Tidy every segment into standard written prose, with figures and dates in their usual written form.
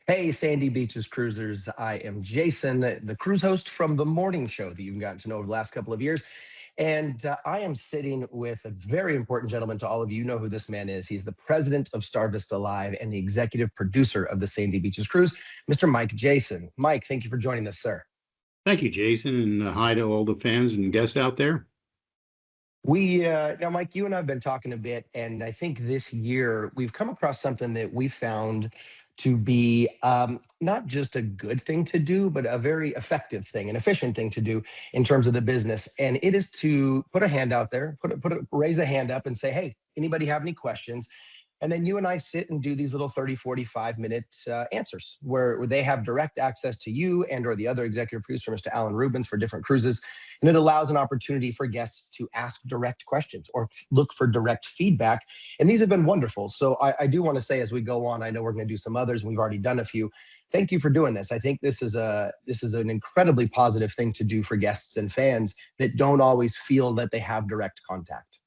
Hey, Sandy Beaches Cruisers. I am Jason, the cruise host from the morning show that you've gotten to know over the last couple of years. And I am sitting with a very important gentleman to all of you. You know who this man is. He's the president of Star Vista Live and the executive producer of the Sandy Beaches Cruise, Mr. Mike Jason. Mike, thank you for joining us, sir. Thank you, Jason, and hi to all the fans and guests out there. Now, Mike, you and I have been talking a bit, and I think this year we've come across something that we found to be not just a good thing to do, but a very effective thing, an efficient thing to do in terms of the business. And it is to put a hand out there, raise a hand up and say, hey, anybody have any questions? And then you and I sit and do these little 30, 45-minute answers where they have direct access to you and or the other executive producer, Mr. Alan Rubens, for different cruises. And it allows an opportunity for guests to ask direct questions or look for direct feedback. And these have been wonderful. So I do want to say as we go on, I know we're going to do some others, and we've already done a few. Thank you for doing this. I think this is an incredibly positive thing to do for guests and fans that don't always feel that they have direct contact.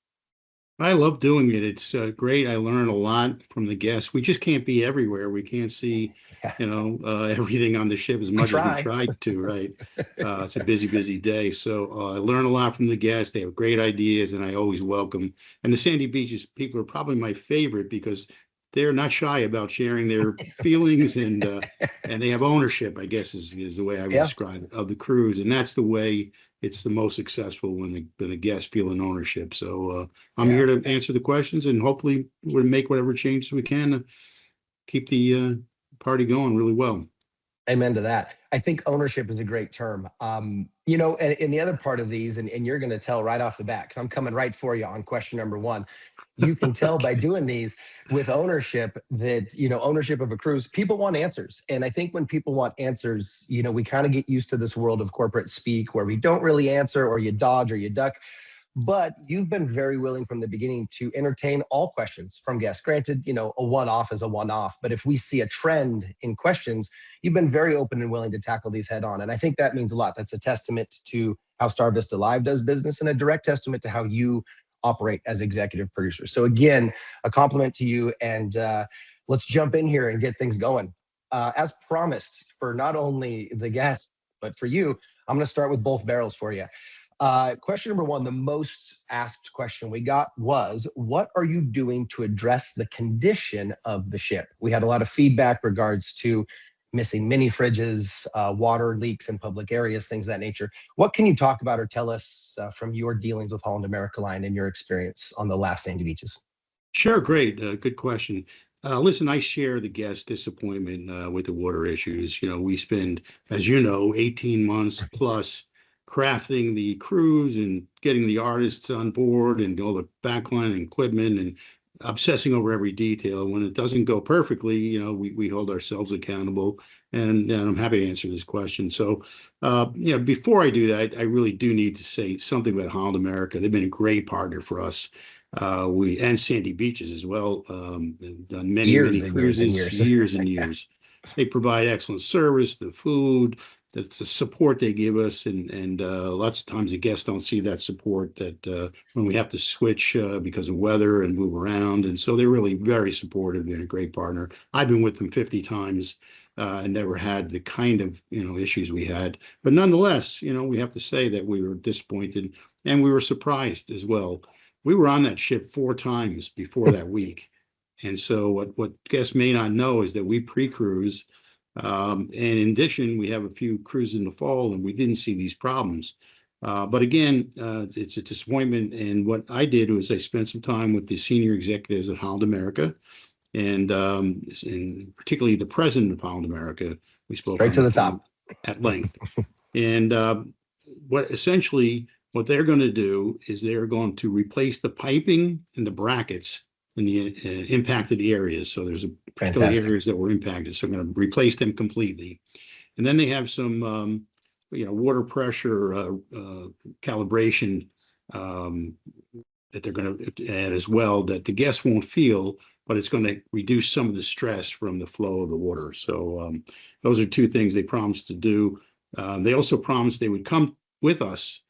I love doing it. It's great. I learn a lot from the guests. We just can't be everywhere. We can't see, everything on the ship as much as we tried to, right? It's a busy day. So I learn a lot from the guests. They have great ideas, and I always welcome. And the Sandy Beaches people are probably my favorite because they're not shy about sharing their feelings, and they have ownership, I guess is the way I would describe it, of the cruise. And that's the way it's the most successful, when the guests feel an ownership. So I'm here to answer the questions, and hopefully we'll make whatever changes we can to keep the party going really well. Amen to that. I think ownership is a great term. And the other part of these, and you're going to tell right off the bat, because I'm coming right for you on question number one. You can tell by doing these with ownership that, ownership of a cruise, people want answers. And I think when people want answers, we kind of get used to this world of corporate speak where we don't really answer, or you dodge or you duck. But you've been very willing from the beginning to entertain all questions from guests. Granted, a one-off is a one-off, but if we see a trend in questions, you've been very open and willing to tackle these head on. And I think that means a lot. That's a testament to how Star Vista Live does business, and a direct testament to how you operate as executive producer. So again, a compliment to you, and let's jump in here and get things going. As promised, for not only the guests, but for you, I'm going to start with both barrels for you. Question number one, the most asked question we got was, what are you doing to address the condition of the ship? We had a lot of feedback regards to missing mini fridges, water leaks in public areas, things of that nature. What can you talk about or tell us from your dealings with Holland America Line and your experience on the last Sandy Beaches? Sure, great. Good question. Listen, I share the guest disappointment with the water issues. We spend, as you know, 18 months plus crafting the cruise and getting the artists on board and all the backline and equipment and obsessing over every detail. When it doesn't go perfectly, we hold ourselves accountable. And I'm happy to answer this question. So, before I do that, I really do need to say something about Holland America. They've been a great partner for us. And Sandy Beaches as well. Done many cruises, years and years. They provide excellent service, the food, the support they give us, and lots of times the guests don't see that support that when we have to switch because of weather and move around. And so they're really very supportive and a great partner. I've been with them 50 times and never had the kind of issues we had. But nonetheless, we have to say that we were disappointed, and we were surprised as well. We were on that ship 4 times before that week. And so what guests may not know is that we pre-cruise. And in addition, we have a few cruises in the fall, and we didn't see these problems. But again, it's a disappointment. And what I did was I spent some time with the senior executives at Holland America, and particularly the president of Holland America. We spoke straight to the top at length. And what they're going to do is they're going to replace the piping and the brackets in the impacted areas. So there's particular areas that were impacted. So I'm going to replace them completely. And then they have some, water pressure calibration that they're going to add as well, that the guests won't feel, but it's going to reduce some of the stress from the flow of the water. So those are 2 things they promised to do. They also promised they would come with us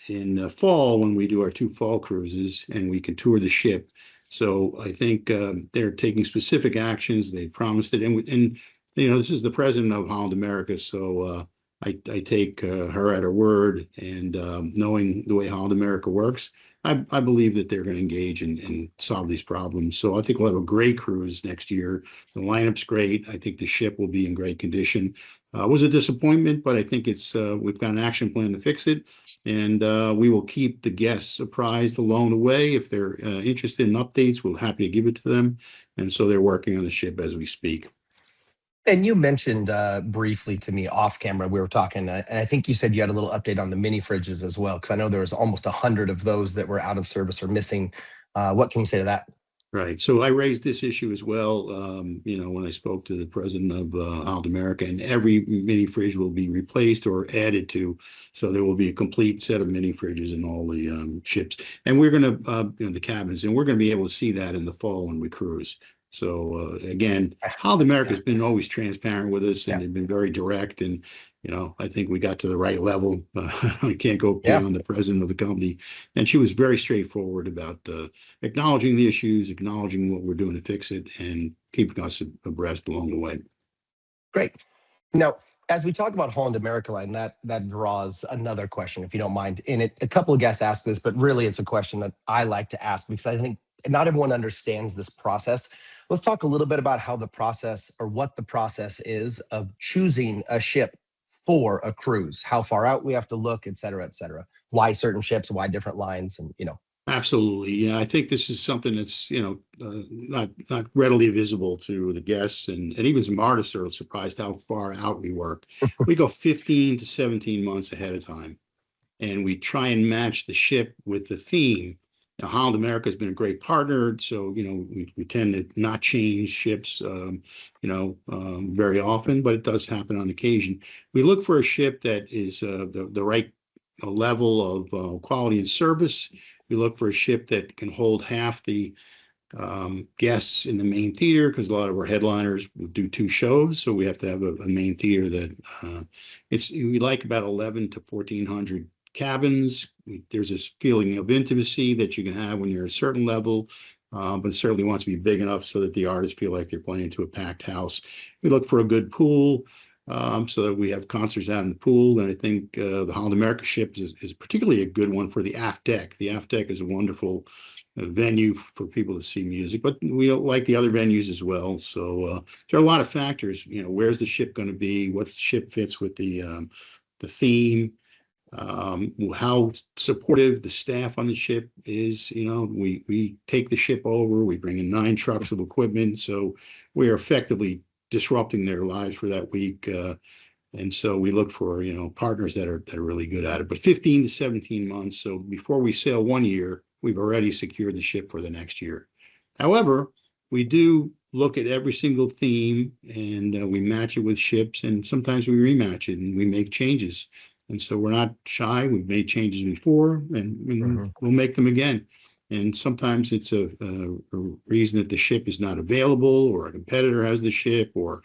in the fall when we do our 2 fall cruises, and we can tour the ship. So I think they're taking specific actions. They promised it, and you know, this is the president of Holland America, so I take her at her word, and knowing the way Holland America works, I believe that they're going to engage and solve these problems. So I think we'll have a great cruise next year. The lineup's great. I think the ship will be in great condition. It was a disappointment, but I think it's we've got an action plan to fix it, and we will keep the guests apprised along the way. If they're interested in updates, we're happy to give it to them. And so they're working on the ship as we speak. And you mentioned briefly to me off camera, we were talking, and I think you said you had a little update on the mini fridges as well, because I know there was almost 100 of those that were out of service or missing. What can you say to that? Right. So I raised this issue as well, you know, when I spoke to the president of Holland America, and every mini fridge will be replaced or added to. So there will be a complete set of mini fridges in all the ships. And we're going to, in the cabins, and we're going to be able to see that in the fall when we cruise. So again, Holland America has been always transparent with us, and they've been very direct. And you know, I think we got to the right level. I can't go beyond the president of the company, and she was very straightforward about acknowledging the issues, acknowledging what we're doing to fix it, and keeping us abreast along the way. Great. Now, as we talk about Holland America Line, that draws another question, if you don't mind. And a couple of guests asked this, but really it's a question that I like to ask because I think not everyone understands this process. Let's talk a little bit about how the process, or what the process is of choosing a ship for a cruise, how far out we have to look, et cetera, why certain ships, why different lines, and you know. Absolutely. Yeah, I think this is something that's, you know, not readily visible to the guests, and even some artists are surprised how far out we work. We go 15 to 17 months ahead of time, and we try and match the ship with the theme. Now, Holland America has been a great partner, so you know we tend to not change ships, very often, but it does happen on occasion. We look for a ship that is the right level of quality and service. We look for a ship that can hold half the guests in the main theater, because a lot of our headliners will do 2 shows, so we have to have a main theater that we like about 11 to 1400 cabins. There's this feeling of intimacy that you can have when you're at a certain level, but it certainly wants to be big enough so that the artists feel like they're playing to a packed house. We look for a good pool, so that we have concerts out in the pool. And I think the Holland America ship is particularly a good one for the aft deck. The aft deck is a wonderful venue for people to see music, but we like the other venues as well. So there are a lot of factors. You know, where's the ship going to be? What ship fits with the theme? How supportive the staff on the ship is. You know, we take the ship over, we bring in 9 trucks of equipment, so we are effectively disrupting their lives for that week. And so we look for, you know, partners that are really good at it. But 15 to 17 months. So before we sail 1 year, we've already secured the ship for the next year. However, we do look at every single theme, and we match it with ships, and sometimes we rematch it and we make changes. And so we're not shy. We've made changes before, and we'll make them again. And sometimes it's a reason that the ship is not available, or a competitor has the ship, or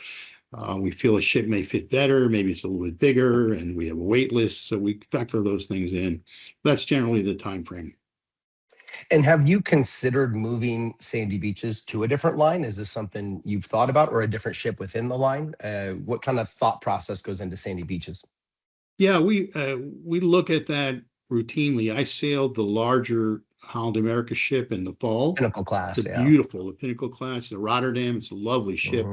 we feel a ship may fit better. Maybe it's a little bit bigger, and we have a wait list. So we factor those things in. That's generally the time frame. And have you considered moving Sandy Beaches to a different line? Is this something you've thought about, or a different ship within the line? What kind of thought process goes into Sandy Beaches? Yeah, we look at that routinely. I sailed the larger Holland America ship in the fall. Pinnacle class, It's beautiful, the Pinnacle class, the Rotterdam. It's a lovely ship.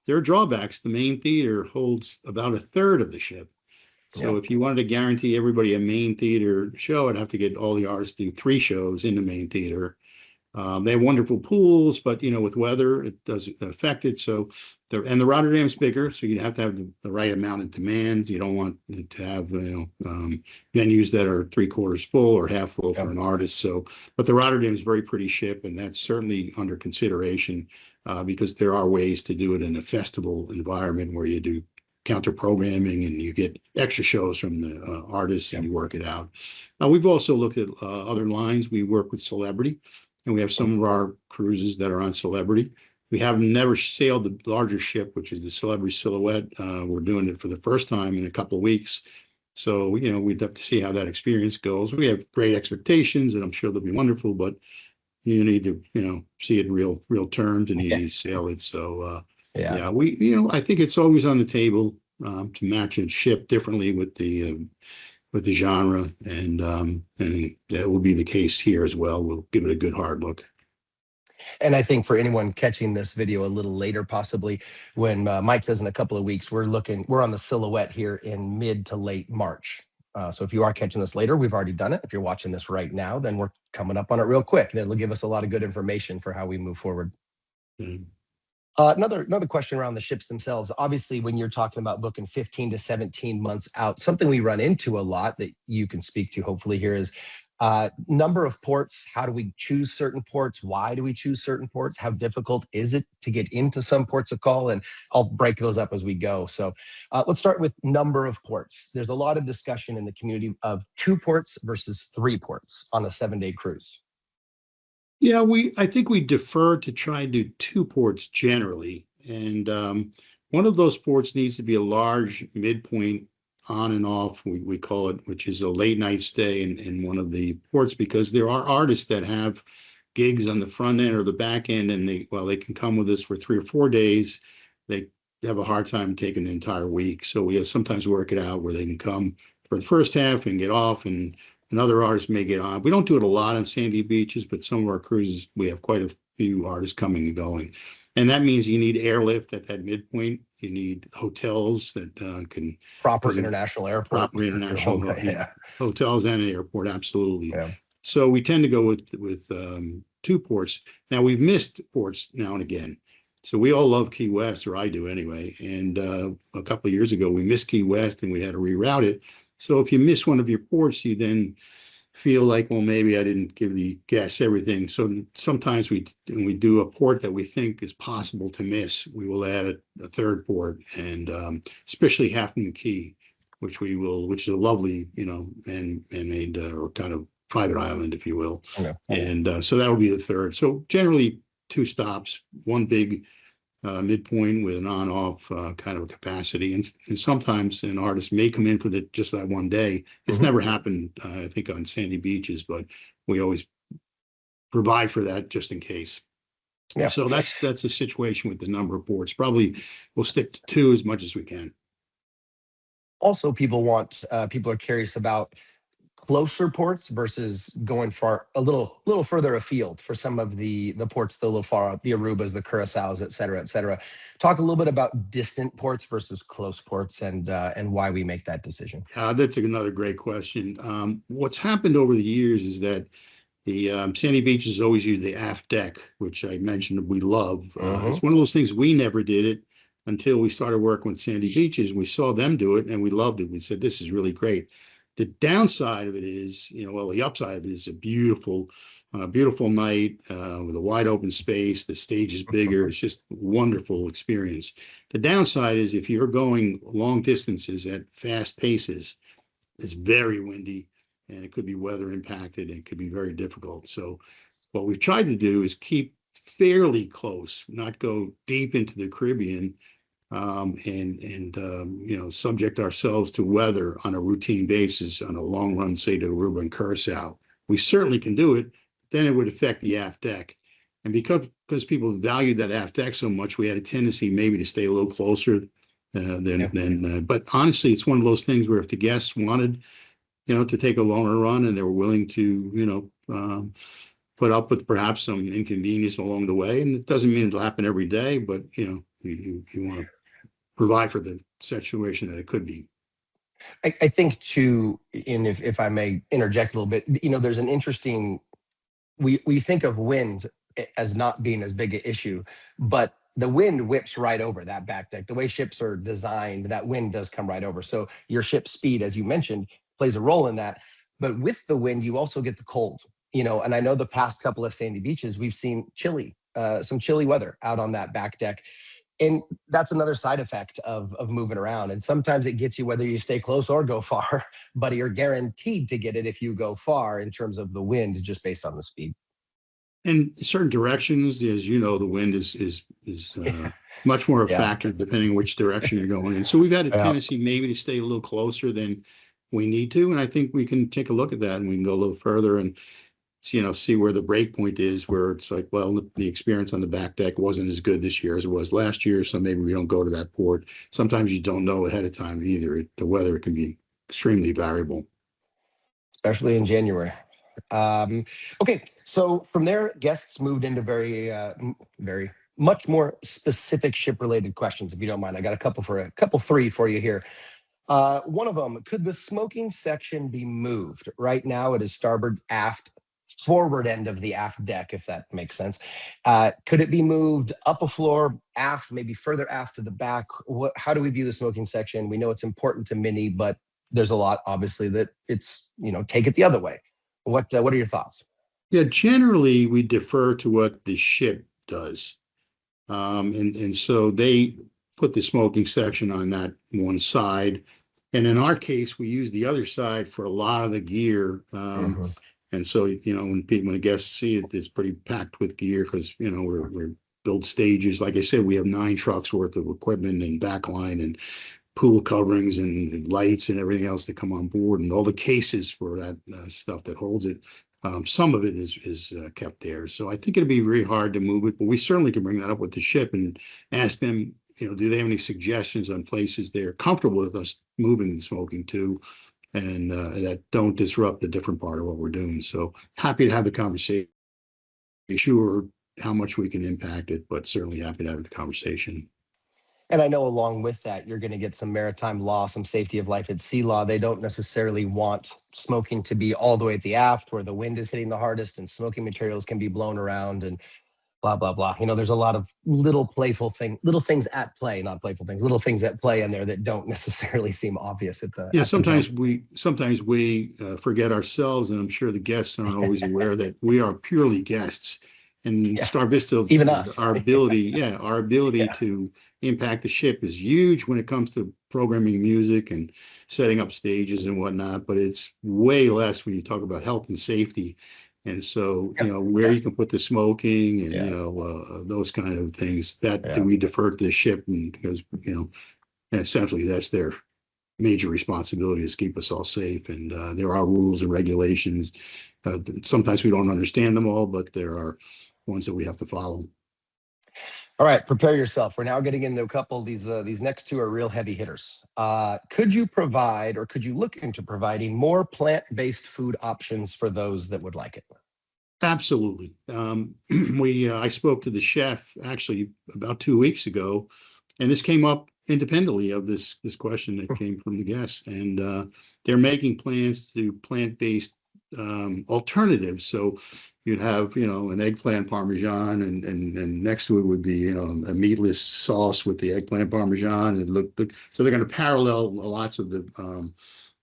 There are drawbacks. The main theater holds about a third of the ship. So if you wanted to guarantee everybody a main theater show, I'd have to get all the artists to do 3 shows in the main theater. They have wonderful pools, but you know, with weather, it does affect it. So, the Rotterdam's bigger, so you'd have to have the right amount of demand. You don't want to have venues that are 3/4 full or half full for an artist. So, but the Rotterdam is a very pretty ship, and that's certainly under consideration because there are ways to do it in a festival environment where you do counter programming and you get extra shows from the artists and you work it out. We've also looked at other lines. We work with Celebrity, and we have some of our cruises that are on Celebrity. We have never sailed the larger ship, which is the Celebrity Silhouette. We're doing it for the first time in a couple of weeks. So, you know, we'd have to see how that experience goes. We have great expectations, and I'm sure they'll be wonderful, but you need to, see it in real terms, and you Yeah. need to sail it. So, Yeah. yeah, I think it's always on the table, to match and ship differently with the genre, and that will be the case here as well. We'll give it a good hard look. And I think for anyone catching this video a little later, possibly when Mike says in a couple of weeks, we're on the silhouette here in mid to late March. So if you are catching this later, we've already done it. If you're watching this right now, then we're coming up on it real quick. That'll give us a lot of good information for how we move forward. Mm. Another question around the ships themselves. Obviously, when you're talking about booking 15 to 17 months out, something we run into a lot that you can speak to hopefully here is number of ports. How do we choose certain ports? Why do we choose certain ports? How difficult is it to get into some ports of call? And I'll break those up as we go. So let's start with number of ports. There's a lot of discussion in the community of 2 ports versus 3 ports on a 7-day cruise. Yeah, I think we defer to try and do 2 ports generally. And one of those ports needs to be a large midpoint on and off, we call it, which is a late night stay in one of the ports, because there are artists that have gigs on the front end or the back end, and they can come with us for 3 or 4 days. They have a hard time taking an entire week. So we sometimes work it out where they can come for the first half and get off, and other artists may get on. We don't do it a lot on sandy beaches, but some of our cruises, we have quite a few artists coming and going. And that means you need airlift at that midpoint. You need hotels that can Proper international airport. proper international Yeah. hotels and an airport. Absolutely. Yeah. So we tend to go with 2 ports. Now, we've missed ports now and again. So we all love Key West, or I do anyway. And a couple of years ago, we missed Key West and we had to reroute it. So if you miss one of your ports, you then feel like, well, maybe I didn't give the guests everything. So sometimes when we do a port that we think is possible to miss, we will add a 3rd port, and especially Half Moon Key, which is a lovely, man-made or kind of private island, if you will. Okay. And so that will be the 3rd. So generally 2 stops, one big midpoint with an on-off kind of a capacity, and sometimes an artist may come in for just that one day. It's never happened, I think, on sandy beaches, but we always provide for that just in case. Yeah. So that's the situation with the number of ports. Probably we'll stick to 2 as much as we can. Also, people are curious about closer ports versus going far a little further afield for some of the ports, the little far out, the Arubas, the Curaçaos, et cetera, et cetera. Talk a little bit about distant ports versus close ports, and why we make that decision. That's another great question. What's happened over the years is that the sandy beaches always use the aft deck, which I mentioned we love. It's one of those things, we never did it until we started working with sandy beaches. We saw them do it and we loved it. We said, this is really great. The downside of it is, the upside of it is a beautiful night with a wide open space. The stage is bigger. It's just a wonderful experience. The downside is if you're going long distances at fast paces, it's very windy and it could be weather impacted and it could be very difficult. So what we've tried to do is keep fairly close, not go deep into the Caribbean, and subject ourselves to weather on a routine basis on a long run, say to Aruba and Curacao. We certainly can do it. Then it would affect the aft deck. And because people value that aft deck so much, we had a tendency maybe to stay a little closer but honestly, it's one of those things where if the guests wanted, to take a longer run and they were willing to, put up with perhaps some inconvenience along the way. And it doesn't mean it'll happen every day, but, you want to provide for the situation that it could be. I think too, and if I may interject a little bit, there's an interesting, we think of wind as not being as big an issue, but the wind whips right over that back deck. The way ships are designed, that wind does come right over. So your ship speed, as you mentioned, plays a role in that. But with the wind, you also get the cold, and I know the past couple of sandy beaches, we've seen some chilly weather out on that back deck. And that's another side effect of moving around. And sometimes it gets you whether you stay close or go far, but you're guaranteed to get it if you go far in terms of the wind, just based on the speed. In certain directions, as you know, the wind is much more a factor depending on which direction you're going in. So we've had a tendency maybe to stay a little closer than we need to. And I think we can take a look at that and we can go a little further. And see where the break point is, where it's like, well, the experience on the back deck wasn't as good this year as it was last year, so maybe we don't go to that port. Sometimes you don't know ahead of time either. The weather can be extremely variable. Especially in January. Okay, so from there, guests moved into very much more specific ship-related questions, if you don't mind. I got a couple three for you here. One of them, could the smoking section be moved? Right now, it is starboard aft, forward end of the aft deck, if that makes sense. Could it be moved up a floor, aft, maybe further aft to the back? How do we view the smoking section? We know it's important to Mini, but there's a lot, obviously, that it's, take it the other way. What are your thoughts? Yeah, generally we defer to what the ship does. And so they put the smoking section on that one side. And in our case, we use the other side for a lot of the gear. And so, when the guests see it, it's pretty packed with gear because, we're built stages. Like I said, we have 9 trucks worth of equipment and backline and pool coverings and lights and everything else that come on board, and all the cases for that stuff that holds it. Some of it is kept there. So I think it'd be very hard to move it, but we certainly can bring that up with the ship and ask them, do they have any suggestions on places they're comfortable with us moving the smoking to, and that don't disrupt the different part of what we're doing. So happy to have the conversation. Sure how much we can impact it, but certainly happy to have the conversation. And I know along with that, you're going to get some maritime law, some safety of life at sea law. They don't necessarily want smoking to be all the way at the aft where the wind is hitting the hardest and smoking materials can be blown around and blah, blah, blah. There's a lot of little things at play, not playful things, little things at play in there that don't necessarily seem obvious at the. Yeah, sometimes we forget ourselves, and I'm sure the guests aren't always aware that we are purely guests. And Star Vista, even us, our ability to impact the ship is huge when it comes to programming music and setting up stages and whatnot, but it's way less when you talk about health and safety. And so, where you can put the smoking and, those kind of things that we defer to the ship, and because, essentially that's their major responsibility, is keep us all safe. And there are rules and regulations. Sometimes we don't understand them all, but there are ones that we have to follow. All right, prepare yourself. We're now getting into a couple of these next two are real heavy hitters. Could you provide, or could you look into providing more plant-based food options for those that would like it? Absolutely. I spoke to the chef actually about 2 weeks ago, and this came up independently of this question that came from the guests, and they're making plans to do plant-based alternatives. So you'd have, an eggplant parmesan, and next to it would be, a meatless sauce with the eggplant parmesan. And so they're going to parallel lots of the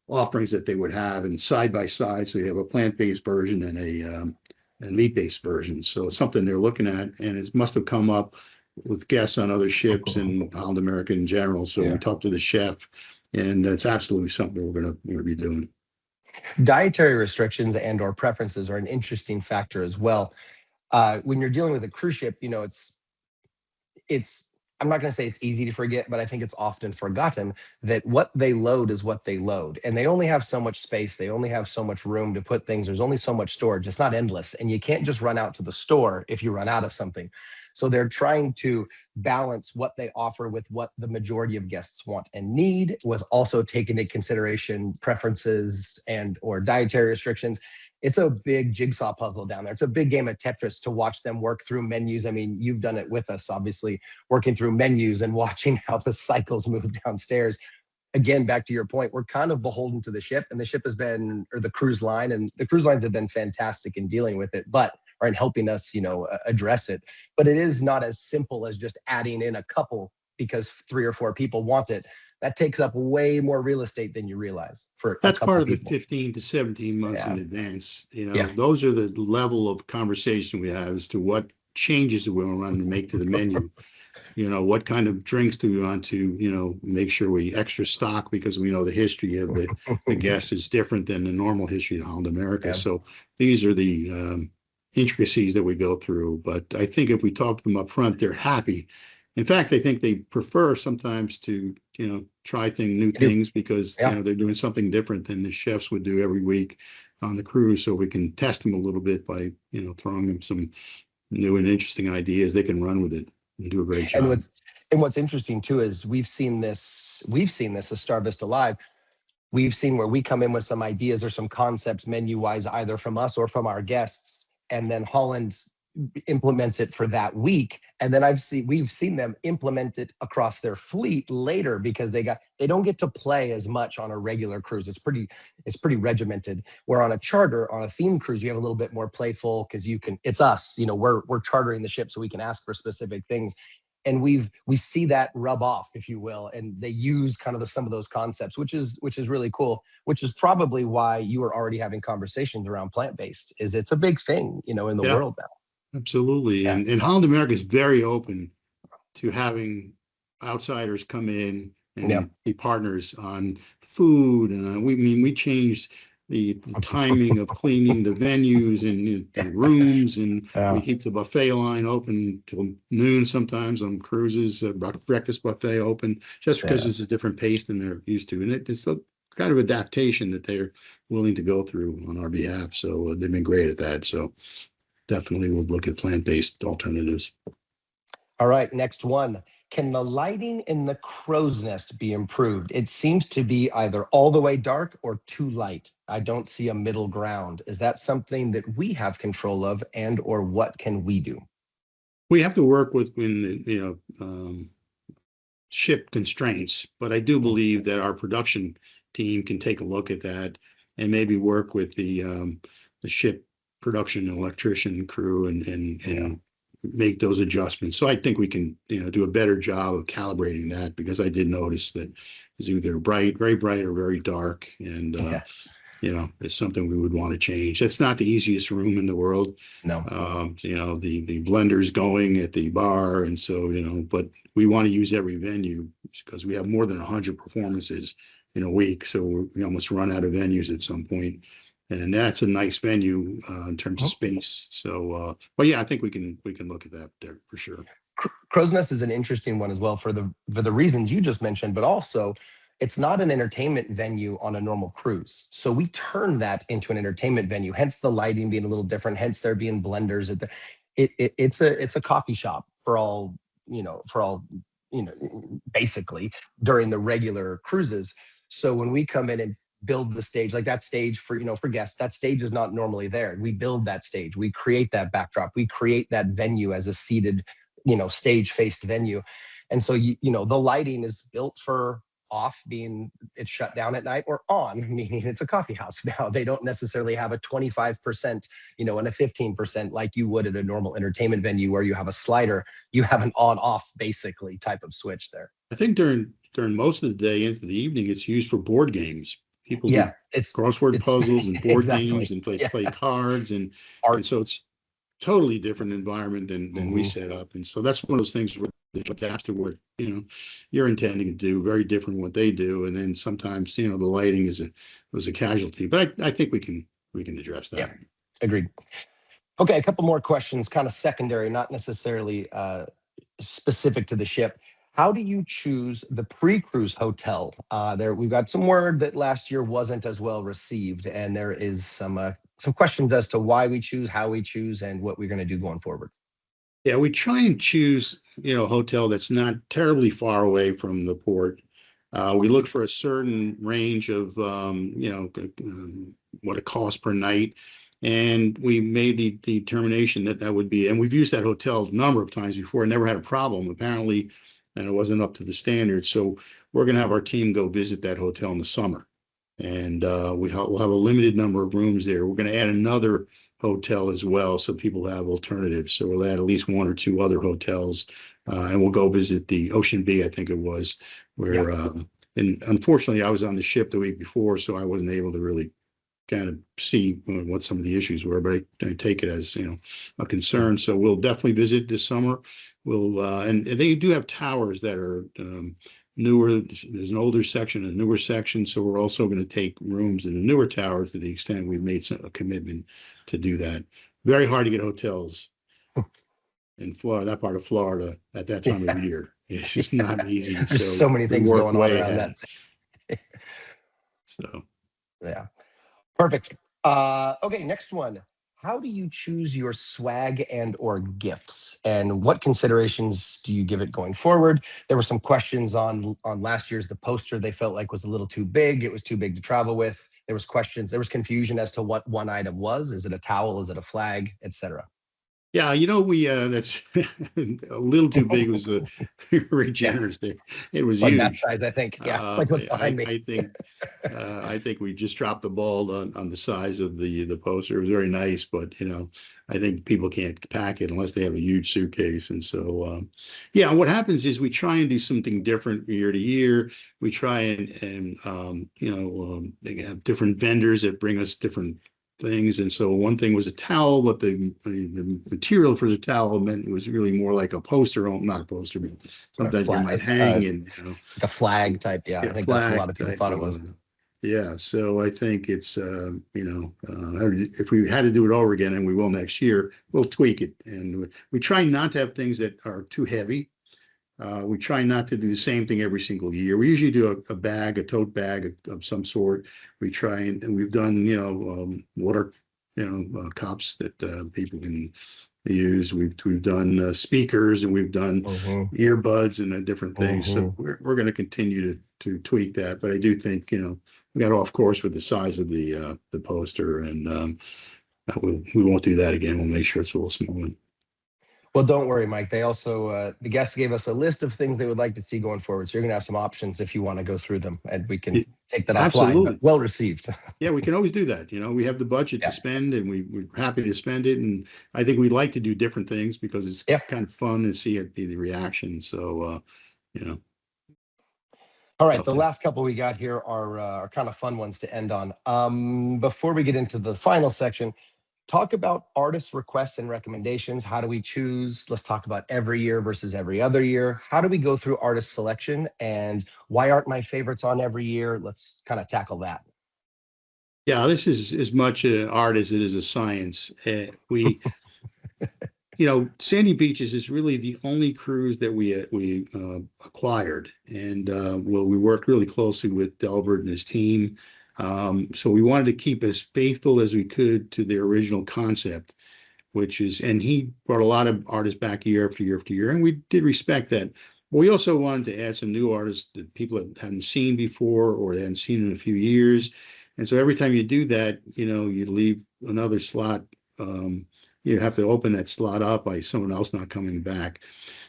offerings that they would have, and side by side. So you have a plant-based version and a meat-based version. So it's something they're looking at, and it must have come up with guests on other ships and Holland America in general. So we talked to the chef, and it's absolutely something we're going to be doing. Dietary restrictions and or preferences are an interesting factor as well. When you're dealing with a cruise ship, it's I'm not going to say it's easy to forget, but I think it's often forgotten that what they load is what they load. And they only have so much space. They only have so much room to put things. There's only so much storage. It's not endless. And you can't just run out to the store if you run out of something. So they're trying to balance what they offer with what the majority of guests want and need, with also taking into consideration preferences and or dietary restrictions. It's a big jigsaw puzzle down there. It's a big game of Tetris to watch them work through menus. I mean, you've done it with us, obviously, working through menus and watching how the cycles move downstairs. Again, back to your point, we're kind of beholden to the ship, and the ship has been, or the cruise line, and the cruise lines have been fantastic in dealing with it, or in helping us, address it. But it is not as simple as just adding in a couple because 3 or 4 people want it. That takes up way more real estate than you realize. That's part of the 15 to 17 months in advance. Those are the level of conversation we have as to what changes do we want to make to the menu. What kind of drinks do we want to, make sure we extra stock, because we know the history of the guest is different than the normal history of Holland America. Yeah. So these are the intricacies that we go through. But I think if we talk to them up front, they're happy. In fact, I think they prefer sometimes to try new I do. things because, Yeah. they're doing something different than the chefs would do every week on the cruise. So we can test them a little bit by, throwing them some new and interesting ideas. They can run with it and do a great And job. what's interesting too is as Star Vista Live. We've seen where we come in with some ideas or some concepts menu wise, either from us or from our guests, and then Holland implements it for that week. And then we've seen them implement it across their fleet later because they don't get to play as much on a regular cruise. It's pretty regimented. Where on a charter, on a theme cruise, you have a little bit more playful because it's us, we're chartering the ship so we can ask for specific things. And we see that rub off, if you will, and they use kind of some of those concepts, which is really cool. Which is probably why you are already having conversations around plant-based. It's a big thing, in the Yeah, world now. absolutely. Yeah, And Holland America is very open to having outsiders come in yeah. and be partners on food. And we changed the timing of cleaning the venues and the rooms, and we keep the buffet line open till noon sometimes on cruises, breakfast buffet open, just because it's a different pace than they're used to. And it's a kind of adaptation that they're willing to go through on our behalf. So they've been great at that. So definitely we'll look at plant-based alternatives. All right, next one. Can the lighting in the crow's nest be improved? It seems to be either all the way dark or too light. I don't see a middle ground. Is that something that we have control of, and or what can we do? We have to work with ship constraints, but I do believe that our production team can take a look at that and maybe work with the ship production electrician crew and make those adjustments. So I think we can do a better job of calibrating that, because I did notice that it's either very bright or very dark, and it's something we would want to change. It's not the easiest room in the world. No. The blender's going at the bar, and so but we want to use every venue because we have more than 100 performances in a week, so we almost run out of venues at some point. And that's a nice venue in terms of space. So, but yeah, I think we can look at that there for sure. Crow's Nest is an interesting one as well for the reasons you just mentioned, but also it's not an entertainment venue on a normal cruise. So we turn that into an entertainment venue, hence the lighting being a little different, hence there being blenders. It's a coffee shop for all, basically during the regular cruises. So when we come in and build the stage, like that stage for guests, that stage is not normally there. We build that stage, we create that backdrop, we create that venue as a seated stage faced venue. And so the lighting is built for off, being it's shut down at night, or on, meaning it's a coffee house. Now they don't necessarily have a 25% and a 15% like you would at a normal entertainment venue where you have a slider. You have an on off basically type of switch there. I think during most of the day into the evening, it's used for board games. People do crossword puzzles and board games and play cards, and so it's totally different environment than we set up. And so that's one of those things where they adapt to what you're intending to do, very different what they do. And then sometimes the lighting was a casualty, but I think we can address that. Yeah, agreed. Okay, a couple more questions, kind of secondary, not necessarily specific to the ship. How do you choose the pre-cruise hotel? We've got some word that last year wasn't as well received, and there is some questions as to why we choose, how we choose, and what we're going to do going forward. Yeah, we try and choose a hotel that's not terribly far away from the port. We look for a certain range of what it costs per night. And we made the determination that would be, and we've used that hotel a number of times before and never had a problem, apparently, and it wasn't up to the standard. So we're going to have our team go visit that hotel in the summer. And we'll have a limited number of rooms there. We're going to add another hotel as well, so people have alternatives. So we'll add at least one or two other hotels, and we'll go visit the Ocean B, I think it was, where, and unfortunately I was on the ship the week before, so I wasn't able to really kind of see what some of the issues were, but I take it as a concern. So we'll definitely visit this summer. We'll and they do have towers that are newer. There's an older section, a newer section, so we're also going to take rooms in the newer tower to the extent we've made a commitment to do that. Very hard to get hotels in Florida, that part of Florida, at that time of year. It's just not easy. There's So so many we things work going on way around ahead. that. So Yeah. Perfect. Okay, next one. How do you choose your swag and or gifts, and what considerations do you give it going forward? There were some questions on last year's the poster they felt like was a little too big. It was too big to travel with. There was questions. There was confusion as to what one item was. Is it a towel? Is it a flag, etc.? yeah, we that's a little too big was very Yeah, generous there. It was it's like that huge. size. I think. Yeah, it's like what's behind me. I think we just dropped the ball on the size of the poster. It was very nice, but I think people can't pack it unless they have a huge suitcase. And so, yeah, what happens is we try and do something different year to year. We try and they have different vendors that bring us different things. And so one thing was a towel, but the material for the towel meant it was really more like a poster, not a poster, but Or something you flag, might hang and like a flag type. Yeah, I yeah, think that's what a lot flag of people type thought it was. of yeah. So I think it's if we had to do it over again, and we will next year, we'll tweak it, and we try not to have things that are too heavy. We try not to do the same thing every single year. We usually do a bag, a tote bag of some sort. We try and we've done, water, cups that people can use. We've done speakers, and we've done Hmm. earbuds and different things. So Hmm. we're going to continue to tweak that. But I do think, we got off course with the size of the poster, and we won't do that again. We'll make sure it's a little smaller. Well, don't worry, Mike. They also the guests gave us a list of things they would like to see going forward. So you're gonna have some options if you want to go through them, and we Yeah, can take that offline. But absolutely. well received. Yeah, we can always do that. We have the budget to Yeah. spend, and we're happy to spend it. And I think we'd like to do different things because it's Yep. kind of fun to see it be the reaction. So, you know, All right. love The to. last couple we got here are kind of fun ones to end on. Before we get into the final section, talk about artist requests and recommendations. How do we choose? Let's talk about every year versus every other year. How do we go through artist selection, and why aren't my favorites on every year? Let's kind of tackle that. Yeah, this is as much an art as it is a science. Sandy Beaches is really the only cruise that we acquired, and well, we worked really closely with Delbert and his team. So we wanted to keep as faithful as we could to their original concept, and he brought a lot of artists back year after year after year, and we did respect that. But we also wanted to add some new artists that people hadn't seen before or they hadn't seen in a few years. And so every time you do that, you leave another slot. You have to open that slot up by someone else not coming back.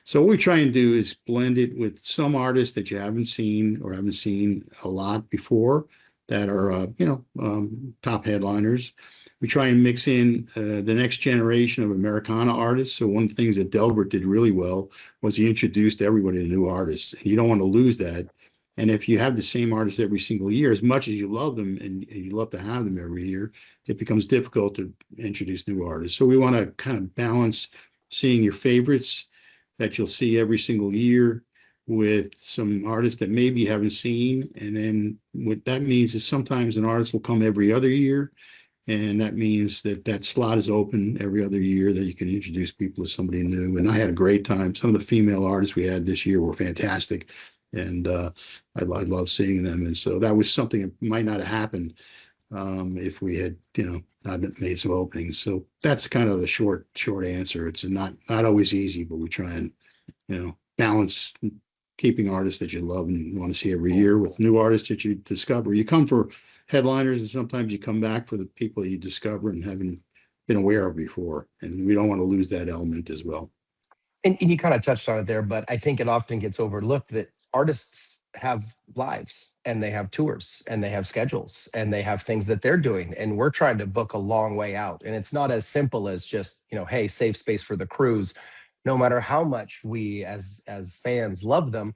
So what we try and do is blend it with some artists that you haven't seen or haven't seen a lot before that are, top headliners. We try and mix in the next generation of Americana artists. So one of the things that Delbert did really well was he introduced everybody to new artists. And you don't want to lose that. And if you have the same artists every single year, as much as you love them and you love to have them every year, it becomes difficult to introduce new artists. So we want to kind of balance seeing your favorites that you'll see every single year with some artists that maybe you haven't seen. And then what that means is sometimes an artist will come every other year. And that means that slot is open every other year that you can introduce people to somebody new. And I had a great time. Some of the female artists we had this year were fantastic. And I love seeing them. And so that was something that might not have happened if we had, not made some openings. So that's kind of the short answer. It's not always easy, but we try and, balance keeping artists that you love and want to see every year with new artists that you discover. You come for headliners, and sometimes you come back for the people you discover and haven't been aware of before. And we don't want to lose that element as well. And you kind of touched on it there, but I think it often gets overlooked that artists have lives and they have tours and they have schedules and they have things that they're doing. And we're trying to book a long way out. And it's not as simple as just, hey, save space for the cruise. No matter how much we as fans love them,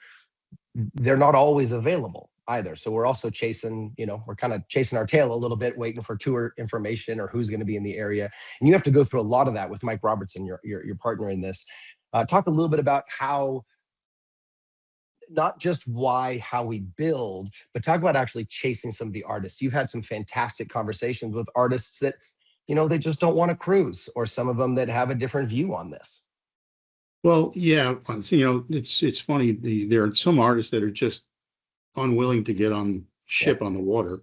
they're not always available either. So we're also chasing, we're kind of chasing our tail a little bit, waiting for tour information or who's going to be in the area. And you have to go through a lot of that with Mike Robertson, your partner in this. Talk a little bit about how, not just how we build, but talk about actually chasing some of the artists. You've had some fantastic conversations with artists that, they just don't want to cruise, or some of them that have a different view on this. Well, yeah, it's funny. There are some artists that are just unwilling to get on Yeah. ship on the water.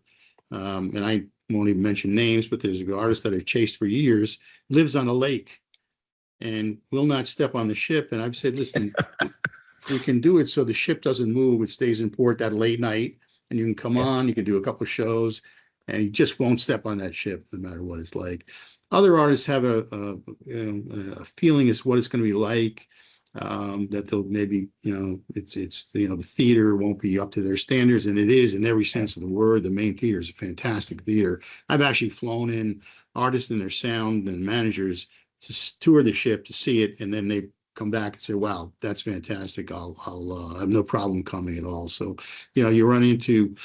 And I won't even mention names, but there's an artist that I've chased for years, lives on a lake and will not step on the ship. And I've said, listen, we can do it so the ship doesn't move. It stays in port that late night, and you can come Yeah. on, you can do a couple of shows, and he just won't step on that ship no matter what it's like. Other artists have a feeling as what it's going to be like. That they'll maybe, it's the theater won't be up to their standards, and it is in every Yeah. sense of the word. The main theater is a fantastic theater. I've actually flown in artists and their sound and managers to tour the ship to see it, and then they come back and say, "Wow, that's fantastic. I'll have no problem coming at all." So, you run into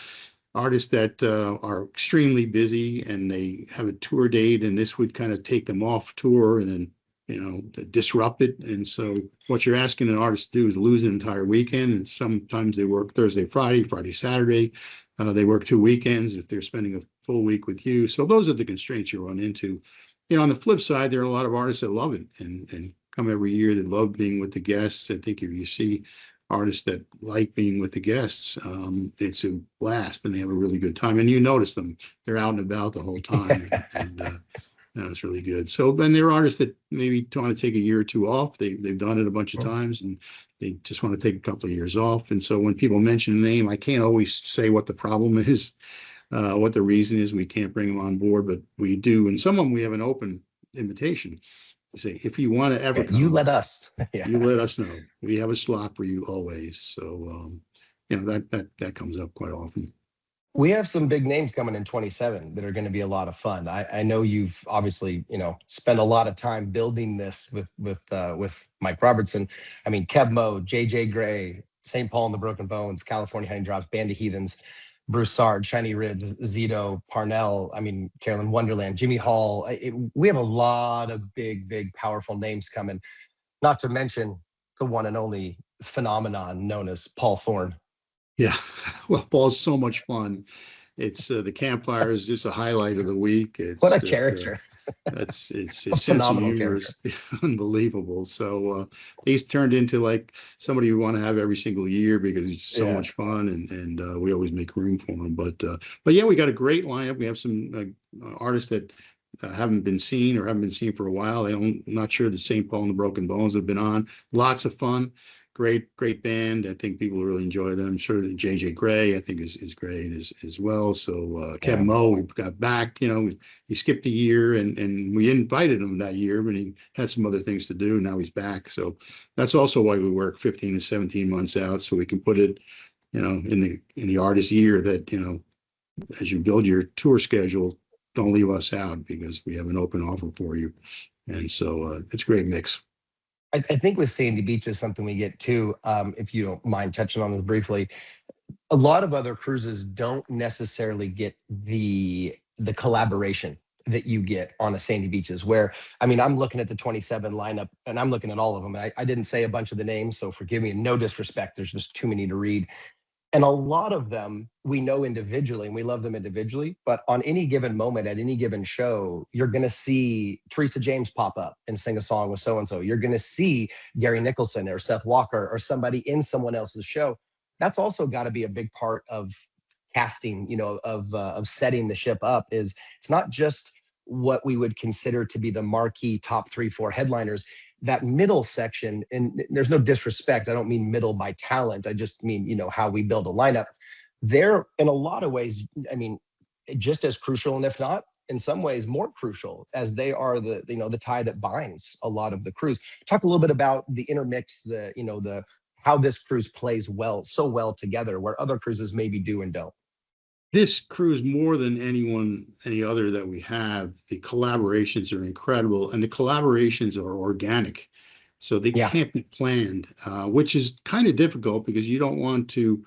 artists that are extremely busy and they have a tour date, and this would kind of take them off tour and then disrupt it. And so, what you're asking an artist to do is lose an entire weekend. And sometimes they work Thursday, Friday, Friday, Saturday. They work 2 weekends if they're spending a full week with you. So those are the constraints you run into. On the flip side, there are a lot of artists that love it and come every year that love being with the guests. I think if you see artists that like being with the guests, it's a blast and they have a really good time. And you notice them; they're out and about the whole time, and it's really good. So, and there are artists that maybe want to take a year or two off. They've done it a bunch of times, and they just want to take a couple of years off. And so, when people mention the name, I can't always say what the problem is, what the reason is. We can't bring them on board, but we do. And some of them we have an open invitation. We say, if you want to ever Yeah, you come, let us. you Yeah. let us know. We have a slot for you always. So, that comes up quite often. We have some big names coming in 27 that are going to be a lot of fun. I know you've obviously, spent a lot of time building this with Mike Robertson. I mean, Kev Mo, JJ Gray, St. Paul and the Broken Bones, California Honey Drops, Band of Heathens, Broussard, Shiny Ribs, Zito, Parnell, I mean, Carolyn Wonderland, Jimmy Hall. We have a lot of big, powerful names coming, not to mention the one and only phenomenon known as Paul Thorne. Yeah, well, ball's so much fun. It's the campfire is just a highlight of the week. What It's a just character, that's it's a his sense of phenomenal humor character. is unbelievable. So he's turned into like somebody you want to have every single year because he's just so Yeah. much fun, and we always make room for him. But yeah, we got a great lineup. We have some artists that haven't been seen or haven't been seen for a while. I'm not sure the St. Paul and the Broken Bones have been on. Lots of fun. Great band. I think people really enjoy them. Sure, JJ Gray, I think is great as well. So Kevin Yeah. Moe, we got back. He skipped a year, and we invited him that year, but he had some other things to do. Now he's back. So that's also why we work 15 to 17 months out, so we can put it, in the artist year that, as you build your tour schedule, don't leave us out because we have an open offer for you. And so it's a great mix. I think with Sandy Beach is something we get too, if you don't mind touching on this briefly. A lot of other cruises don't necessarily get the collaboration that you get on a Sandy Beaches, where, I mean, I'm looking at the 27 lineup and I'm looking at all of them. I didn't say a bunch of the names, so forgive me. No disrespect, there's just too many to read. And a lot of them we know individually and we love them individually, but on any given moment at any given show, you're going to see Teresa James pop up and sing a song with so and so. You're going to see Gary Nicholson or Seth Walker or somebody in someone else's show. That's also got to be a big part of casting, of setting the ship up. Is it's not just what we would consider to be the marquee top 3 4 headliners. That middle section, and there's no disrespect, I don't mean middle by talent, I just mean, how we build a lineup. They're in a lot of ways, I mean, just as crucial, and if not in some ways more crucial, as they are the tie that binds a lot of the crews. Talk a little bit about the intermix, the how this cruise plays so well together, where other cruises maybe do and don't. This cruise, more than any other that we have, the collaborations are incredible, and the collaborations are organic, so they Yeah. can't be planned, which is kind of difficult because you don't want to,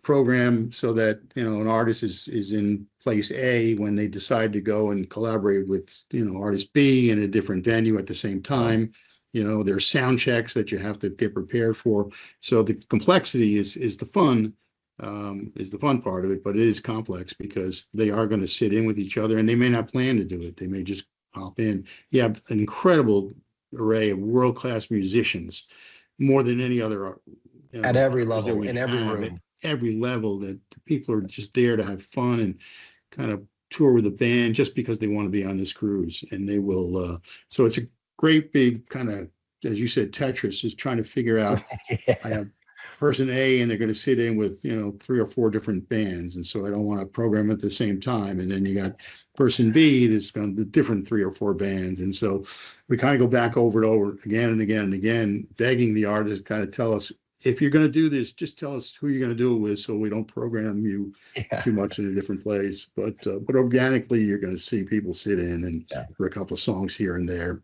program so that an artist is in place A when they decide to go and collaborate with artist B in a different venue at the same time. There's sound checks that you have to get prepared for. So the complexity is the fun part of it, but it is complex because they are going to sit in with each other and they may not plan to do it. They may just pop in. You have an incredible array of world-class musicians, more than any other, At every crews that level, we in every have at room. every level. That the people are just there to have fun and kind of tour with the band just because they want to be on this cruise, and they will. So it's a great big kind of, as you said, Tetris is trying to figure out. I Yeah. have person A, and they're going to sit in with 3 or 4 different bands, and so I don't want to program at the same time. And then you got person B that's going to different 3 or 4 bands, and so we kind of go back over and over again and again and again, begging the artist to kind of tell us, if you're going to do this, just tell us who you're going to do it with, so we don't program you Yeah. too much in a different place. But organically, you're going to see people sit in and Yeah. for a couple of songs here and there.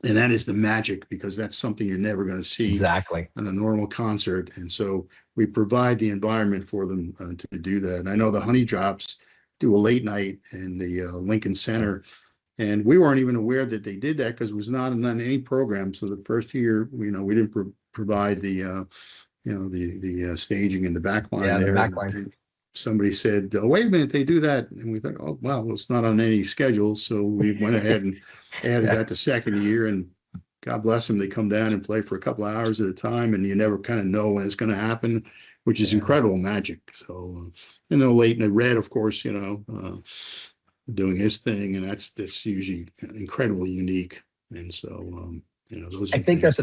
And that is the magic, because that's something you're never going to see Exactly. on a normal concert. And so we provide the environment for them to do that. And I know the Honey Drops do a late night in the Lincoln Center. And we weren't even aware that they did that because it was not on any program. So the first year, we didn't provide the the staging in the back line Yeah, the there. back line. And somebody said, "Oh, wait a minute, they do that." And we thought, "Oh, wow, well, it's not on any schedule." So we went ahead and added Yeah. that the second year. And God bless them, they come down and play for a couple of hours at a time, and you never kind of know when it's going to happen, which is Yeah. incredible magic. So, and then late in the Red, of course, doing his thing, and that's usually incredibly unique. And so, those I are think things.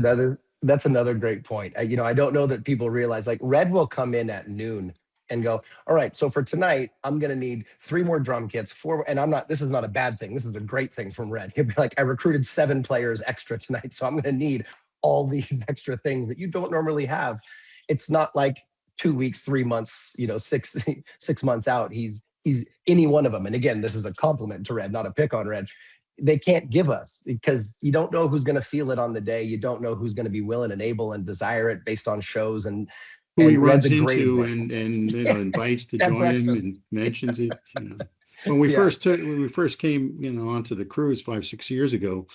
that's another great point. I don't know that people realize, like, Red will come in at noon and go, all right, so for tonight, I'm going to need 3 more drum kits, 4, and this is not a bad thing. This is a great thing from Red. He'll be like, I recruited 7 players extra tonight, so I'm going to need all these extra things that you don't normally have. It's not like 2 weeks, 3 months, 6 months out. He's any one of them. And again, this is a compliment to Red, not a pick on Red. They can't give us, because you don't know who's going to feel it on the day. You don't know who's going to be willing and able and desire it based on shows. And Who he Red's runs a great into example. and invites to At join him breakfast. and mentions it. When we Yeah. first came onto the cruise 5-6 years ago,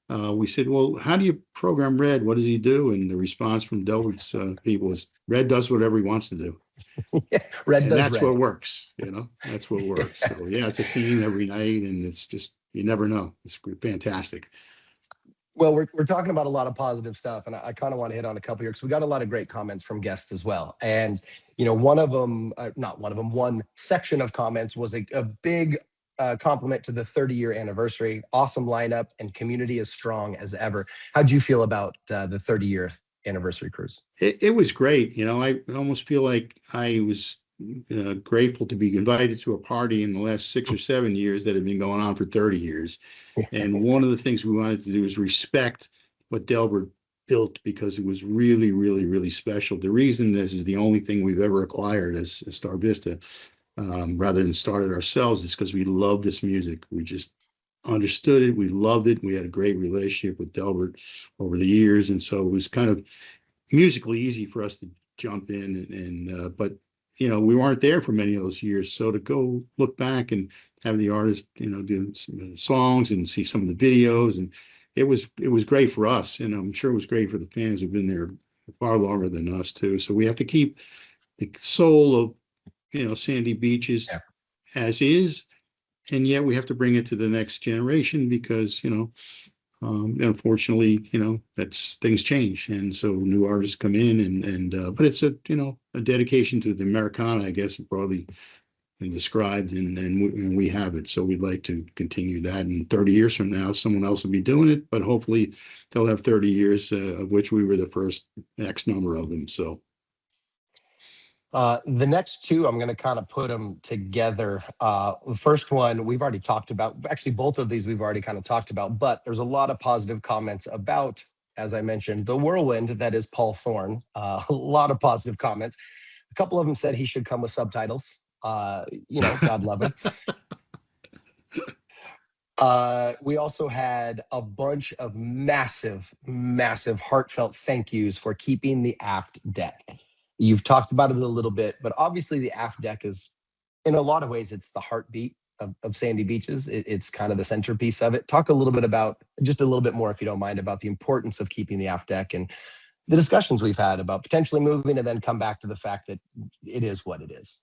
we said, well, how do you program Red? What does he do? And the response from Delwood's people is, Red does whatever he wants to do. Red And does that's Red. what works. That's what works. So yeah, it's a theme every night, and it's just, you never know. It's fantastic. Well, we're talking about a lot of positive stuff, and I kind of want to hit on a couple here because we got a lot of great comments from guests as well. And one of them, not one of them, one section of comments was a big compliment to the 30-year anniversary. Awesome lineup, and community as strong as ever. How'd you feel about the 30-year anniversary cruise? It was great. I almost feel like I was grateful to be invited to a party in the last 6 or 7 years that had been going on for 30 years. And one of the things we wanted to do is respect what Delbert built, because it was really, really, really special. The reason this is the only thing we've ever acquired as Star Vista, rather than started ourselves, is because we love this music. We just understood it. We loved it. We had a great relationship with Delbert over the years. And so it was kind of musically easy for us to jump in. But we weren't there for many of those years. So to go look back and have the artist, do some songs and see some of the videos, and it was great for us. And I'm sure it was great for the fans who've been there far longer than us too. So we have to keep the soul of, Sandy Beaches as is. And yet we have to bring it to the next generation, because, unfortunately, that's, things change, and so new artists come in, and but it's a dedication to the Americana, I guess, broadly described, and we have it. So we'd like to continue that. And 30 years from now, someone else will be doing it, but hopefully they'll have 30 years, of which we were the first X number of them. So. The next two, I'm going to kind of put them together. The first one we've already talked about. Actually, both of these we've already kind of talked about, but there's a lot of positive comments about, as I mentioned, the whirlwind that is Paul Thorne. A lot of positive comments. A couple of them said he should come with subtitles. God love him. We also had a bunch of massive, massive heartfelt thank yous for keeping the aft deck. You've talked about it a little bit, but obviously the aft deck is, in a lot of ways, it's the heartbeat of Sandy Beaches. It's kind of the centerpiece of it. Talk a little bit about, just a little bit more, if you don't mind, about the importance of keeping the aft deck and the discussions we've had about potentially moving, and then come back to the fact that it is what it is.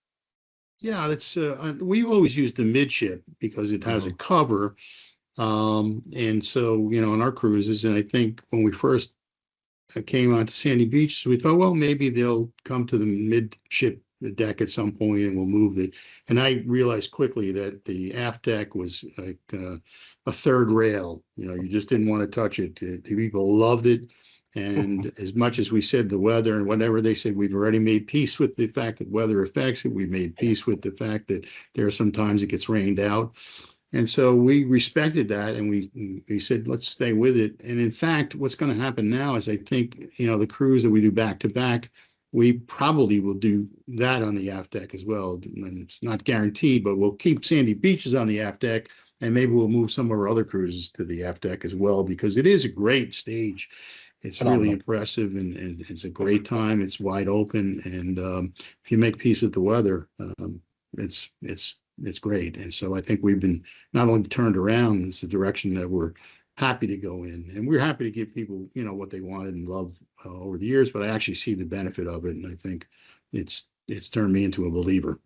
Yeah, that's we always use the midship because it has a cover, And so, on our cruises, and I think when we first came onto Sandy Beach, we thought, well, maybe they'll come to the midship deck at some point and we'll move the, and I realized quickly that the aft deck was like a third rail. You just didn't want to touch it. The people loved it. And as much as we said the weather and whatever, they said we've already made peace with the fact that weather affects it. We've made peace with the fact that there are some times it gets rained out. And so we respected that, and we said, let's stay with it. And in fact, what's going to happen now is I think, the cruise that we do back to back, we probably will do that on the aft deck as well. And it's not guaranteed, but we'll keep Sandy Beaches on the aft deck, and maybe we'll move some of our other cruises to the aft deck as well, because it is a great stage. It's really impressive, and it's a great time. It's wide open, and if you make peace with the weather, it's great. And so I think we've been not only turned around, it's the direction that we're happy to go in, and we're happy to give people, what they wanted and loved over the years, but I actually see the benefit of it. And I think it's turned me into a believer.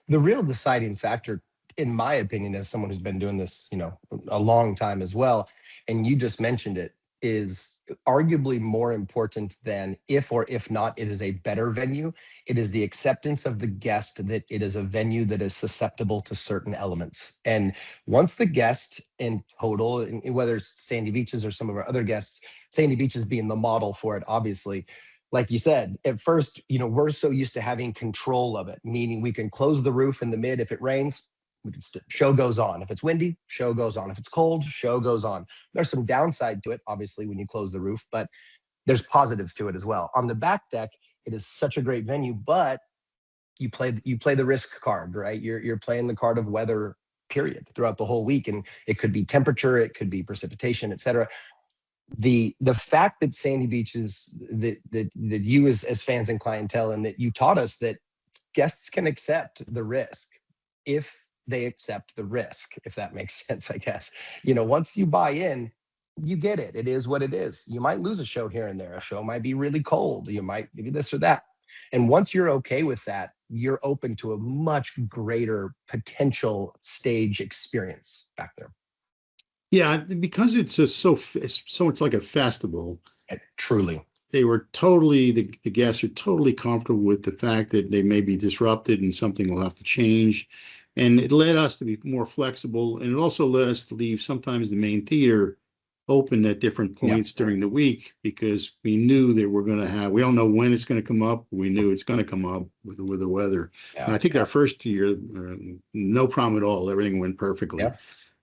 The real deciding factor, in my opinion, as someone who's been doing this, a long time as well, and you just mentioned it, is arguably more important than if or if not it is a better venue. It is the acceptance of the guest that it is a venue that is susceptible to certain elements. And once the guest in total, whether it's Sandy Beaches or some of our other guests, Sandy Beaches being the model for it, obviously, like you said, at first, we're so used to having control of it, meaning we can close the roof in the mid if it rains. Show goes on. If it's windy, show goes on. If it's cold, show goes on. There's some downside to it, obviously, when you close the roof, but there's positives to it as well. On the back deck, it is such a great venue, but you play the risk card, right? You're playing the card of weather, period, throughout the whole week, and it could be temperature, it could be precipitation, etc. The fact that Sandy Beaches, that you as fans and clientele, and that you taught us that guests can accept the risk if they accept the risk, if that makes sense, I guess. Once you buy in, you get it. It is what it is. You might lose a show here and there. A show might be really cold. You might do this or that. And once you're okay with that, you're open to a much greater potential stage experience back there. Yeah, because it's so much like a festival. Truly. They were totally, the guests are totally comfortable with the fact that they may be disrupted and something will have to change. And it led us to be more flexible. And it also led us to leave sometimes the main theater open at different points during the week, because we knew that we're going to have, we don't know when it's going to come up. We knew it's going to come up with the weather. Yeah. And I think our first year, no problem at all. Everything went perfectly. Yeah.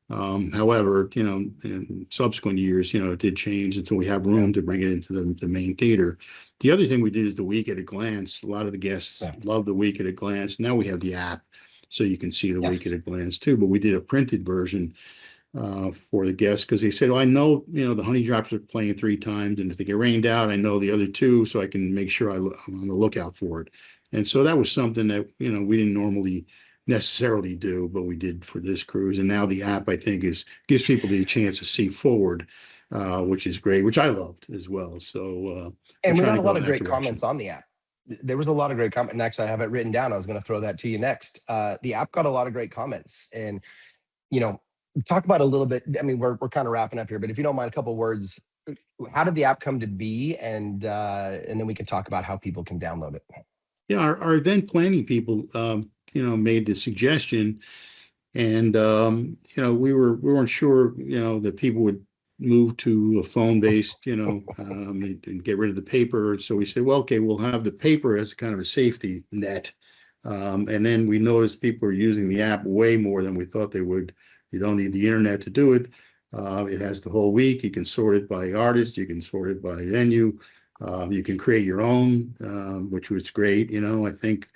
However, in subsequent years, it did change until we have room to bring it into the main theater. The other thing we did is the week at a glance. A lot of the guests love the week at a glance. Now we have the app, so you can see the week at a glance too. But we did a printed version for the guests, because they said, I know, the Honey Drops are playing 3 times, and if they get rained out, I know the other 2, so I can make sure I'm on the lookout for it. And so that was something that, we didn't normally necessarily do, but we did for this cruise. And now the app, I think, gives people the chance to see forward, which is great, which I loved as well. So and we got a lot of great comments on the app. There was a lot of great comments, and actually I have it written down. I was going to throw that to you next. The app got a lot of great comments, and talk about a little bit. I mean, we're kind of wrapping up here, but if you don't mind, a couple of words. How did the app come to be, and then we can talk about how people can download it. Yeah, our event planning people, made the suggestion, and we weren't sure, that people would move to a phone-based, and get rid of the paper. So we said, well, okay, we'll have the paper as kind of a safety net, and then we noticed people are using the app way more than we thought they would. You don't need the internet to do it. It has the whole week. You can sort it by artist. You can sort it by venue. You can create your own, which was great. I think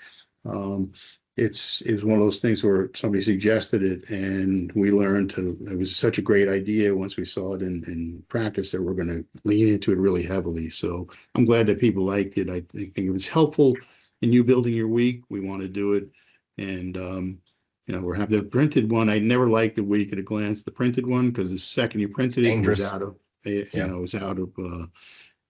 it was one of those things where somebody suggested it, and we learned it was such a great idea once we saw it in practice, that we're going to lean into it really heavily. So I'm glad that people liked it. I think it was helpful in you building your week. We want to do it. And, we're having the printed one. I never liked the week at a glance, the printed one, because the second you printed it, it was out of,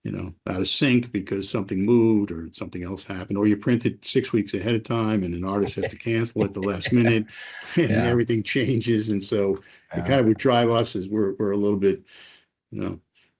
out of sync because something moved or something else happened, or you print it 6 weeks ahead of time and an artist has to cancel at the last minute and Yeah. everything changes. And so it Yeah. kind of would drive us as we're a little bit,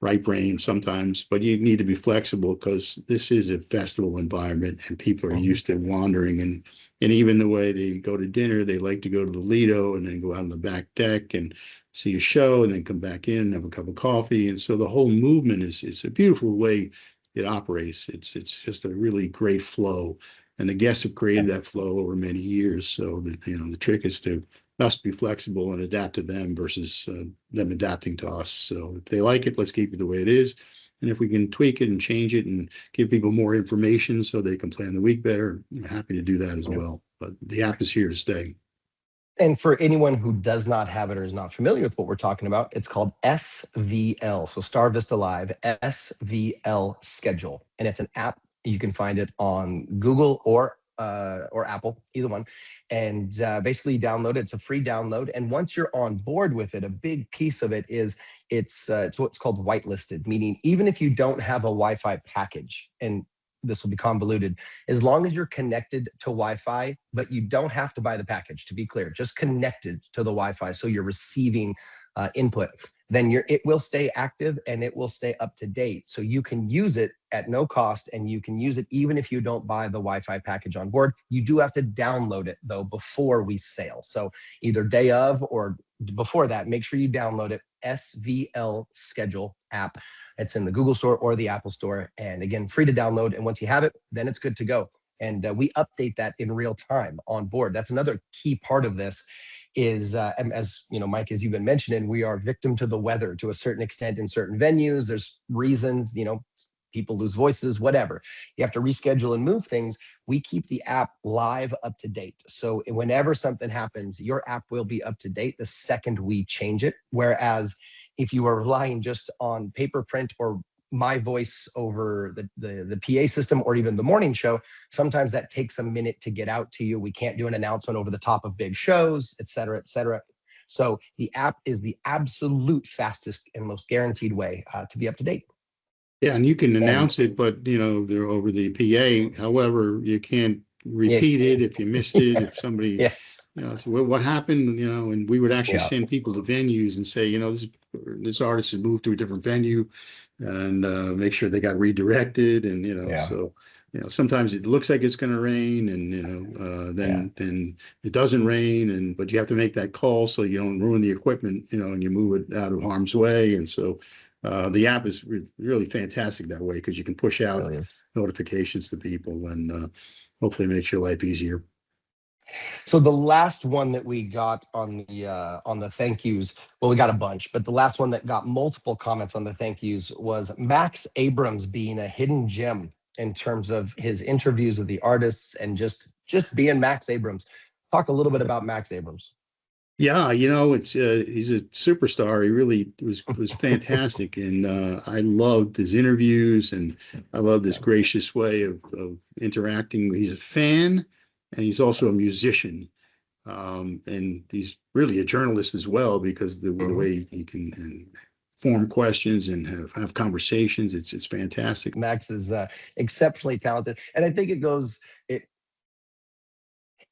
right brain sometimes, but you need to be flexible because this is a festival environment and people are Mhm. used to wandering and even the way they go to dinner, they like to go to the Lido and then go out on the back deck and see a show and then come back in and have a cup of coffee. And so the whole movement is a beautiful way it operates. It's just a really great flow. And the guests have created that flow over many years. So the trick is to us be flexible and adapt to them versus them adapting to us. So if they like it, let's keep it the way it is. And if we can tweak it and change it and give people more information so they can plan the week better, I'm happy to do that as Yeah. well. But the app is here to stay. And for anyone who does not have it or is not familiar with what we're talking about, it's called SVL. So Star Vista Live, SVL Schedule. And it's an app. You can find it on Google or Apple, either one. And basically you download it. It's a free download. And once you're on board with it, a big piece of it is it's what's called whitelisted, meaning even if you don't have a Wi-Fi package, and this will be convoluted, as long as you're connected to Wi-Fi, but you don't have to buy the package, to be clear, just connected to the Wi-Fi, so you're receiving input, then it will stay active and it will stay up to date. So you can use it at no cost, and you can use it even if you don't buy the Wi-Fi package on board. You do have to download it though before we sail. So either day of or before that, make sure you download it. SVL Schedule app. It's in the Google Store or the Apple Store. And again, free to download. And once you have it, then it's good to go. And we update that in real time on board. That's another key part of this is, as you know, Mike, as you've been mentioning, we are victim to the weather to a certain extent in certain venues. There's reasons, people lose voices, whatever. You have to reschedule and move things. We keep the app live up to date. So whenever something happens, your app will be up to date the second we change it. Whereas if you are relying just on paper print or my voice over the PA system or even the morning show, sometimes that takes a minute to get out to you. We can't do an announcement over the top of big shows, et cetera, et cetera. So the app is the absolute fastest and most guaranteed way to be up to date. Yeah, and you can And announce it, but they're over the PA. However, you can't yeah, repeat it if you missed it. If somebody, yeah, so what happened? And we would actually yeah, send people to venues and say, this artist has moved to a different venue, and make sure they got redirected. And yeah, so sometimes it looks like it's going to rain, and yeah. then it doesn't rain, but you have to make that call so you don't ruin the equipment, and you move it out of harm's way. And so the app is really fantastic that way because you can push out Really is. notifications to people and hopefully makes your life easier. So the last one that we got on the thank yous, well, we got a bunch, but the last one that got multiple comments on the thank yous was Max Abrams being a hidden gem in terms of his interviews with the artists and just being Max Abrams. Talk a little bit about Max Abrams. Yeah, it's he's a superstar. He really was fantastic, and I loved his interviews, and I loved his gracious way of interacting. He's a fan, and he's also a musician, and he's really a journalist as well because the way he can form questions and have conversations, it's fantastic. Max is exceptionally talented, and I think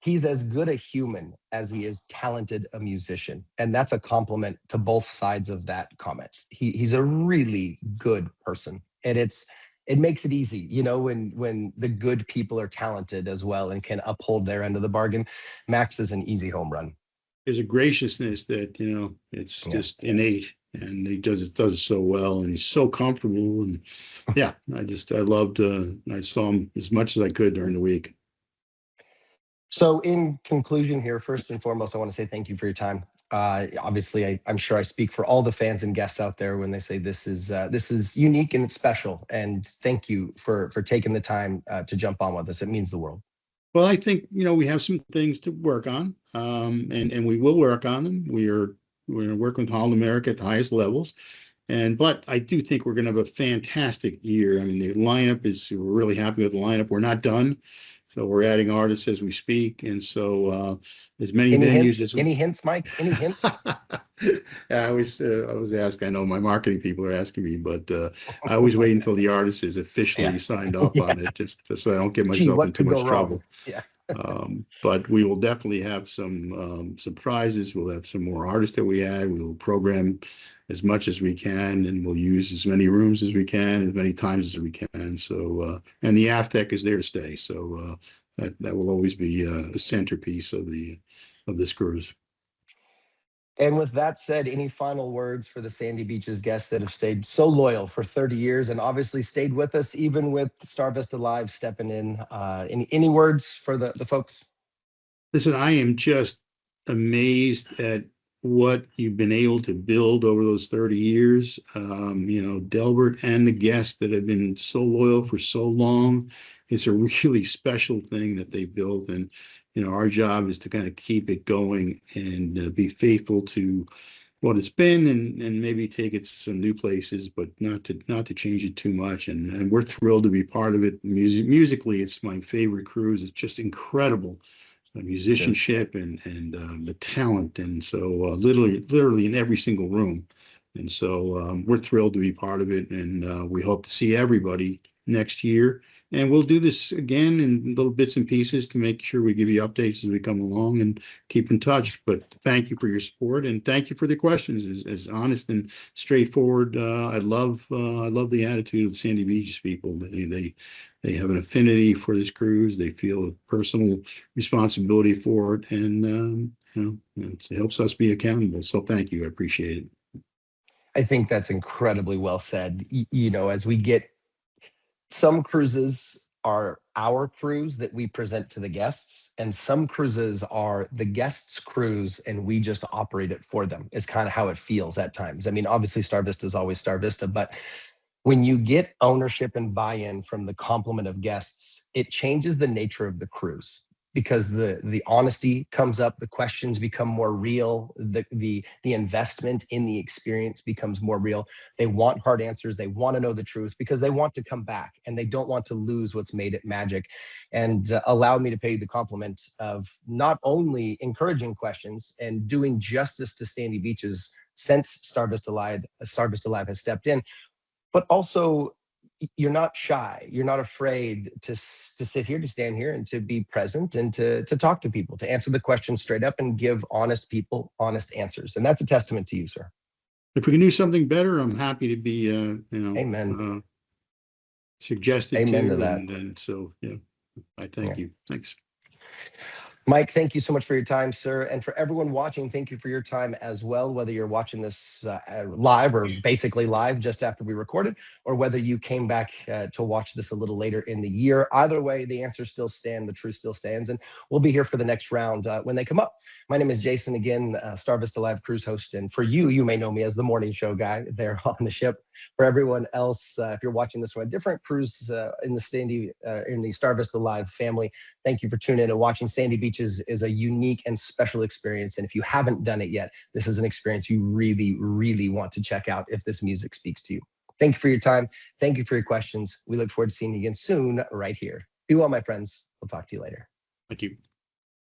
he's as good a human as he is talented a musician. And that's a compliment to both sides of that comment. He's a really good person. And it makes it easy, when the good people are talented as well and can uphold their end of the bargain. Max is an easy home run. There's a graciousness that, it's just innate. And he does it so well, and he's so comfortable. And yeah, I loved, I saw him as much as I could during the week. So in conclusion here, first and foremost, I want to say thank you for your time. Obviously, I'm sure I speak for all the fans and guests out there when they say this is unique and it's special. And thank you for taking the time to jump on with us. It means the world. Well, I think, we have some things to work on, and we will work on them. We're working with Holland America at the highest levels. But I do think we're going to have a fantastic year. I mean, we're really happy with the lineup. We're not done. So we're adding artists as we speak, and so as many Any venues hints? as we. Any hints, Mike? Any hints? I was asked. I know my marketing people are asking me, but I always wait until the artist is officially Yeah. signed off Yeah. on it, just so I don't get Gee, myself in what too could go much wrong? trouble. Yeah. But we will definitely have some surprises. We'll have some more artists that we add. We will program as much as we can, and we'll use as many rooms as we can, as many times as we can. So, and the AFTEC is there to stay. So that will always be a centerpiece of this cruise. And with that said, any final words for the Sandy Beaches guests that have stayed so loyal for 30 years and obviously stayed with us, even with Star Vista Live stepping in? Any words for the folks? Listen, I am just amazed at what you've been able to build over those 30 years. Delbert and the guests that have been so loyal for so long. It's a really special thing that they built. And, our job is to kind of keep it going and be faithful to what it's been and maybe take it to some new places, but not to change it too much. And we're thrilled to be part of it. Musically, it's my favorite cruise. It's just incredible musicianship and the talent, and so literally in every single room. And so we're thrilled to be part of it, and we hope to see everybody next year. And we'll do this again in little bits and pieces to make sure we give you updates as we come along and keep in touch. But thank you for your support, and thank you for the questions, as honest and straightforward. I love the attitude of the Sandy Beaches people. They have an affinity for this cruise. They feel a personal responsibility for it, and it helps us be accountable. So thank you. I appreciate it. I think that's incredibly well said. As we get, some cruises are our cruise that we present to the guests, and some cruises are the guests' cruise and we just operate it for them, is kind of how it feels at times. I mean, obviously Star Vista is always Star Vista, but when you get ownership and buy-in from the complement of guests, it changes the nature of the cruise, because the honesty comes up, the questions become more real, the investment in the experience becomes more real. They want hard answers, they want to know the truth, because they want to come back and they don't want to lose what's made it magic. And allow me to pay the compliment of not only encouraging questions and doing justice to Sandy Beaches since Star Vista Live has stepped in, but also you're not shy, you're not afraid to sit here, to stand here, and to be present, and to talk to people, to answer the questions straight up and give honest people honest answers. And that's a testament to you, sir. If we can do something better, I'm happy to be Amen. Suggested Amen to to, that. and so I thank you. Thanks. Mike, thank you so much for your time, sir. And for everyone watching, thank you for your time as well, whether you're watching this live or basically live just after we recorded, or whether you came back to watch this a little later in the year. Either way, the answers still stand, the truth still stands, and we'll be here for the next round when they come up. My name is Jason, again, Star Vista Live cruise host. And for you, you may know me as the morning show guy there on the ship. For everyone else, if you're watching this from a different cruise in the Star Vista Live family, thank you for tuning in and watching. Sandy Beaches is a unique and special experience. And if you haven't done it yet, this is an experience you really, really want to check out if this music speaks to you. Thank you for your time. Thank you for your questions. We look forward to seeing you again soon right here. Be well, my friends. We'll talk to you later. Thank you.